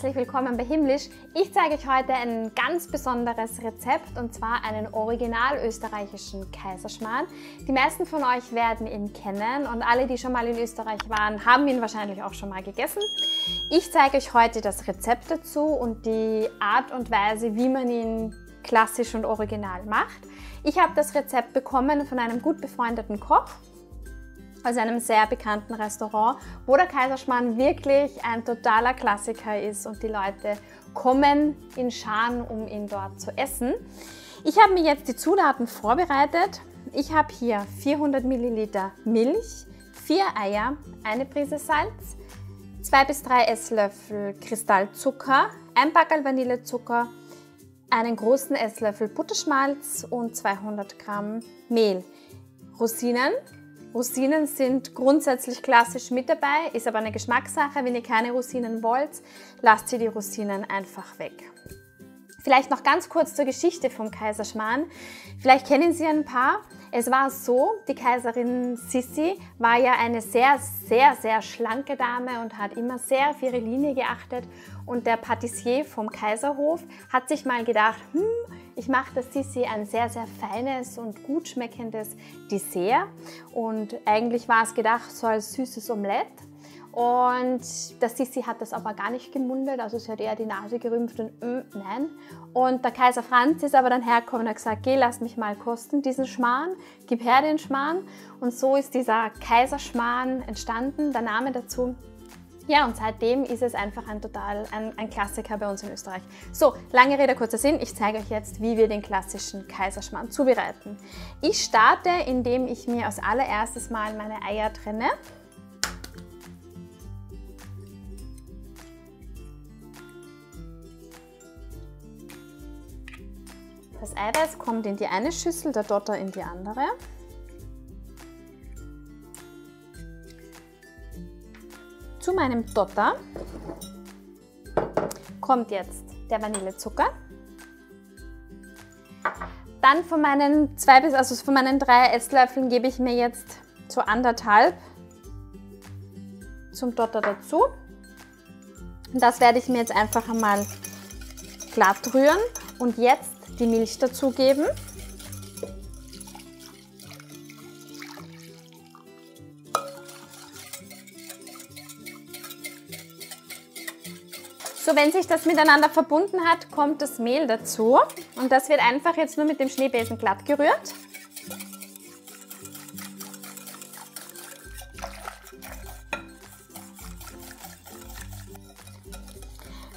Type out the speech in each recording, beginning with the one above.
herzlich willkommen bei Himmlisch. Ich zeige euch heute ein ganz besonderes Rezept und zwar einen original österreichischen Kaiserschmarrn. Die meisten von euch werden ihn kennen und alle, die schon mal in Österreich waren, haben ihn wahrscheinlich auch schon mal gegessen. Ich zeige euch heute das Rezept dazu und die Art und Weise, wie man ihn klassisch und original macht. Ich habe das Rezept bekommen von einem gut befreundeten Koch aus einem sehr bekannten Restaurant, wo der Kaiserschmarrn wirklich ein totaler Klassiker ist und die Leute kommen in Scharen, um ihn dort zu essen. Ich habe mir jetzt die Zutaten vorbereitet. Ich habe hier 400 Milliliter Milch, 4 Eier, eine Prise Salz, 2 bis 3 Esslöffel Kristallzucker, ein Packerl Vanillezucker, einen großen Esslöffel Butterschmalz und 200 Gramm Mehl. Rosinen sind grundsätzlich klassisch mit dabei, ist aber eine Geschmackssache. Wenn ihr keine Rosinen wollt, lasst ihr die Rosinen einfach weg. Vielleicht noch ganz kurz zur Geschichte vom Kaiserschmarrn. Vielleicht kennen Sie ein paar. Es war so, die Kaiserin Sissi war ja eine sehr schlanke Dame und hat immer sehr auf ihre Linie geachtet. Und der Patissier vom Kaiserhof hat sich mal gedacht, ich mache der Sissi ein sehr feines und gut schmeckendes Dessert. Und eigentlich war es gedacht so als süßes Omelett. Und der Sissi hat das aber gar nicht gemundet, also sie hat eher die Nase gerümpft und nein. Und der Kaiser Franz ist aber dann hergekommen und hat gesagt, geh, lass mich mal kosten diesen Schmarrn, gib her den Schmarrn. Und so ist dieser Kaiserschmarrn entstanden, der Name dazu. Ja, und seitdem ist es einfach ein Klassiker bei uns in Österreich. So, lange Rede, kurzer Sinn. Ich zeige euch jetzt, wie wir den klassischen Kaiserschmarrn zubereiten. Ich starte, indem ich mir als allererstes mal meine Eier trenne. Das Eiweiß kommt in die eine Schüssel, der Dotter in die andere. Zu meinem Dotter kommt jetzt der Vanillezucker. Dann von meinen 3 Esslöffeln gebe ich mir jetzt so 1,5 zum Dotter dazu. Und das werde ich mir jetzt einfach einmal glatt rühren und jetzt die Milch dazugeben. So, wenn sich das miteinander verbunden hat, kommt das Mehl dazu und das wird einfach jetzt nur mit dem Schneebesen glatt gerührt.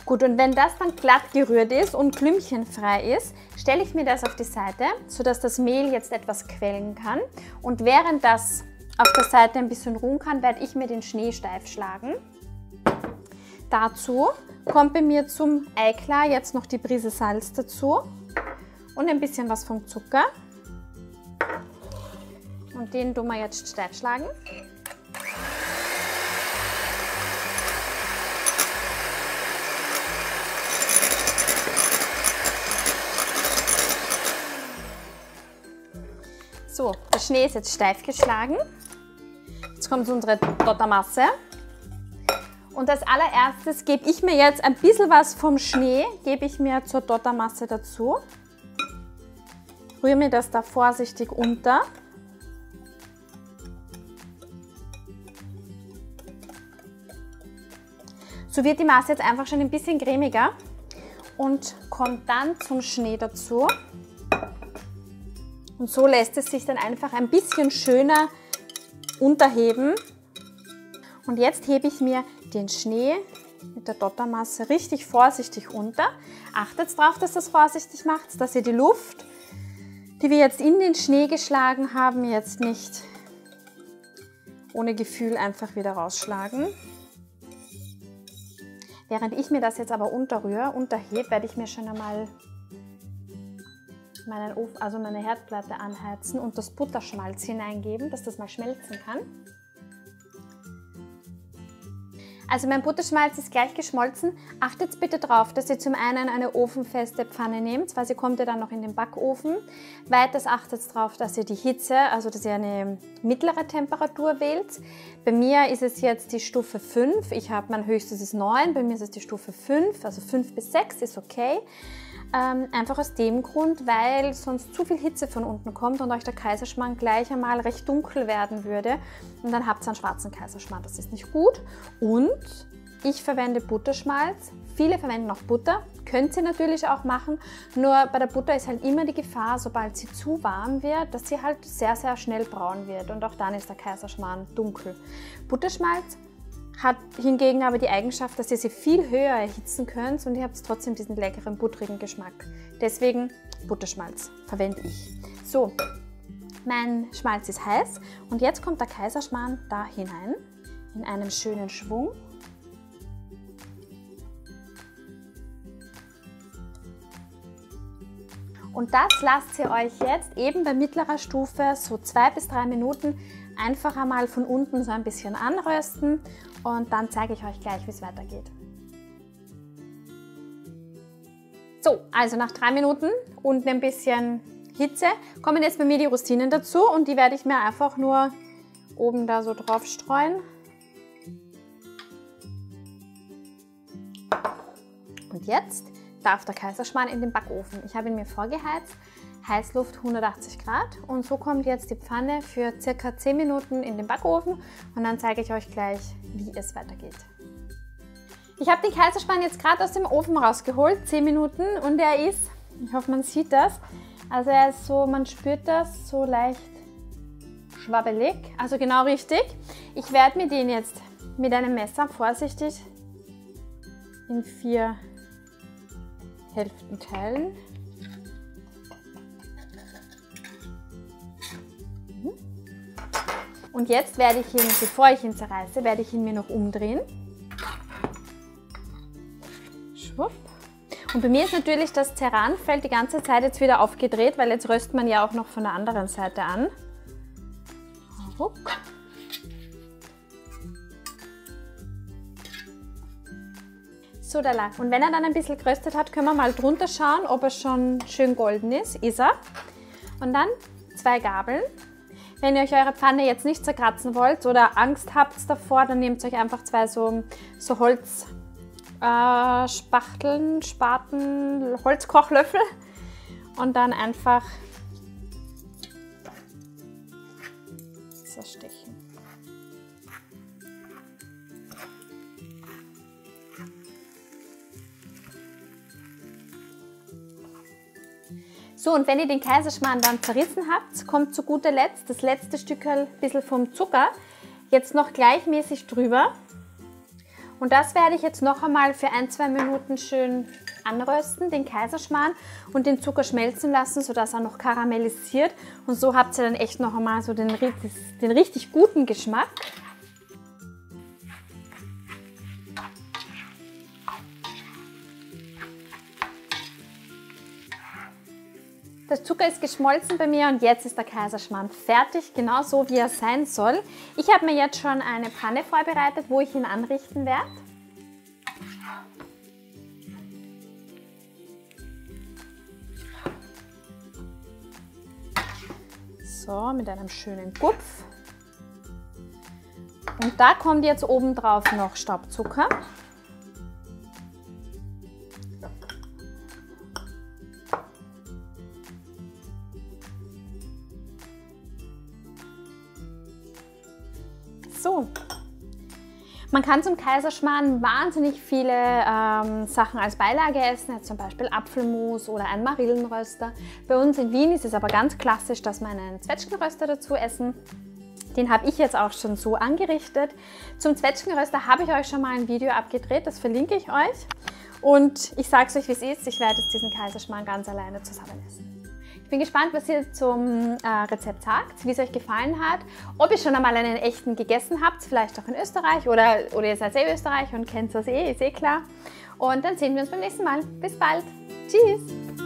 Gut, und wenn das dann glatt gerührt ist und klümpchenfrei ist, stelle ich mir das auf die Seite, sodass das Mehl jetzt etwas quellen kann. Und während das auf der Seite ein bisschen ruhen kann, werde ich mir den Schnee steif schlagen. Dazu kommt bei mir zum Eiklar jetzt noch die Prise Salz dazu und ein bisschen was vom Zucker. Und den tun wir jetzt steif schlagen. So, der Schnee ist jetzt steif geschlagen. Jetzt kommt unsere Dottermasse. Und als allererstes gebe ich mir jetzt ein bisschen was vom Schnee, gebe ich mir zur Dottermasse dazu. Rühre mir das da vorsichtig unter. So wird die Masse jetzt einfach schon ein bisschen cremiger und kommt dann zum Schnee dazu. Und so lässt es sich dann einfach ein bisschen schöner unterheben. Und jetzt hebe ich mir den Schnee mit der Dottermasse richtig vorsichtig unter. Achtet darauf, dass das vorsichtig macht, dass ihr die Luft, die wir jetzt in den Schnee geschlagen haben, jetzt nicht ohne Gefühl einfach wieder rausschlagen. Während ich mir das jetzt aber unterhebe, werde ich mir schon einmal meine Herdplatte anheizen und das Butterschmalz hineingeben, dass das mal schmelzen kann. Also mein Butterschmalz ist gleich geschmolzen. Achtet bitte darauf, dass ihr zum einen eine ofenfeste Pfanne nehmt, weil sie kommt ja dann noch in den Backofen. Weiters achtet darauf, dass ihr die Hitze, also dass ihr eine mittlere Temperatur wählt. Bei mir ist es jetzt die Stufe 5. Ich habe mein höchstes ist 9, bei mir ist es die Stufe 5, also 5 bis 6 ist okay. Einfach aus dem Grund, weil sonst zu viel Hitze von unten kommt und euch der Kaiserschmarrn gleich einmal recht dunkel werden würde. Und dann habt ihr einen schwarzen Kaiserschmarrn, das ist nicht gut. Und ich verwende Butterschmalz. Viele verwenden auch Butter, könnt ihr natürlich auch machen. Nur bei der Butter ist halt immer die Gefahr, sobald sie zu warm wird, dass sie halt sehr, sehr schnell braun wird. Und auch dann ist der Kaiserschmarrn dunkel. Butterschmalz hat hingegen aber die Eigenschaft, dass ihr sie viel höher erhitzen könnt und ihr habt trotzdem diesen leckeren, butterigen Geschmack. Deswegen Butterschmalz verwende ich. So, mein Schmalz ist heiß und jetzt kommt der Kaiserschmarrn da hinein, in einem schönen Schwung. Und das lasst ihr euch jetzt eben bei mittlerer Stufe so 2 bis 3 Minuten einfach einmal von unten so ein bisschen anrösten und dann zeige ich euch gleich, wie es weitergeht. So, also nach 3 Minuten und ein bisschen Hitze kommen jetzt bei mir die Rosinen dazu und die werde ich mir einfach nur oben da so drauf streuen. Und jetzt darf der Kaiserschmarrn in den Backofen. Ich habe ihn mir vorgeheizt, Heißluft 180 Grad und so kommt jetzt die Pfanne für ca. 10 Minuten in den Backofen und dann zeige ich euch gleich, wie es weitergeht. Ich habe den Kaiserschmarrn jetzt gerade aus dem Ofen rausgeholt, 10 Minuten und er ist, ich hoffe man sieht das, also er ist so, man spürt das so leicht schwabbelig, also genau richtig. Ich werde mir den jetzt mit einem Messer vorsichtig in 4 Hälften teilen. Und jetzt werde ich ihn, bevor ich ihn zerreiße, werde ich ihn mir noch umdrehen. Schwupp. Und bei mir ist natürlich das Ceranfeld die ganze Zeit jetzt wieder aufgedreht, weil jetzt röstet man ja auch noch von der anderen Seite an. Ruck. So, da lang. Und wenn er dann ein bisschen geröstet hat, können wir mal drunter schauen, ob er schon schön golden ist. Ist er. Und dann 2 Gabeln. Wenn ihr euch eure Pfanne jetzt nicht zerkratzen wollt oder Angst habt davor, dann nehmt euch einfach 2 so Holzspachteln, Spaten, Holzkochlöffel und dann einfach zerstechen. So, und wenn ihr den Kaiserschmarrn dann zerrissen habt, kommt zu guter Letzt das letzte Stück ein bisschen vom Zucker jetzt noch gleichmäßig drüber. Und das werde ich jetzt noch einmal für 1-2 Minuten schön anrösten, den Kaiserschmarrn, und den Zucker schmelzen lassen, sodass er noch karamellisiert. Und so habt ihr dann echt noch einmal so den richtig guten Geschmack. Der Zucker ist geschmolzen bei mir und jetzt ist der Kaiserschmarrn fertig, genau so wie er sein soll. Ich habe mir jetzt schon eine Pfanne vorbereitet, wo ich ihn anrichten werde. So, mit einem schönen Gupf. Und da kommt jetzt oben drauf noch Staubzucker. So, man kann zum Kaiserschmarrn wahnsinnig viele Sachen als Beilage essen, jetzt zum Beispiel Apfelmus oder ein Marillenröster. Bei uns in Wien ist es aber ganz klassisch, dass wir einen Zwetschgenröster dazu essen. Den habe ich jetzt auch schon so angerichtet. Zum Zwetschgenröster habe ich euch schon mal ein Video abgedreht, das verlinke ich euch. Und ich sage es euch, wie es ist, ich werde jetzt diesen Kaiserschmarrn ganz alleine zusammen essen. Ich bin gespannt, was ihr zum Rezept sagt, wie es euch gefallen hat, ob ihr schon einmal einen echten gegessen habt, vielleicht auch in Österreich oder ihr seid Österreicher und kennt das ist klar. Und dann sehen wir uns beim nächsten Mal. Bis bald. Tschüss!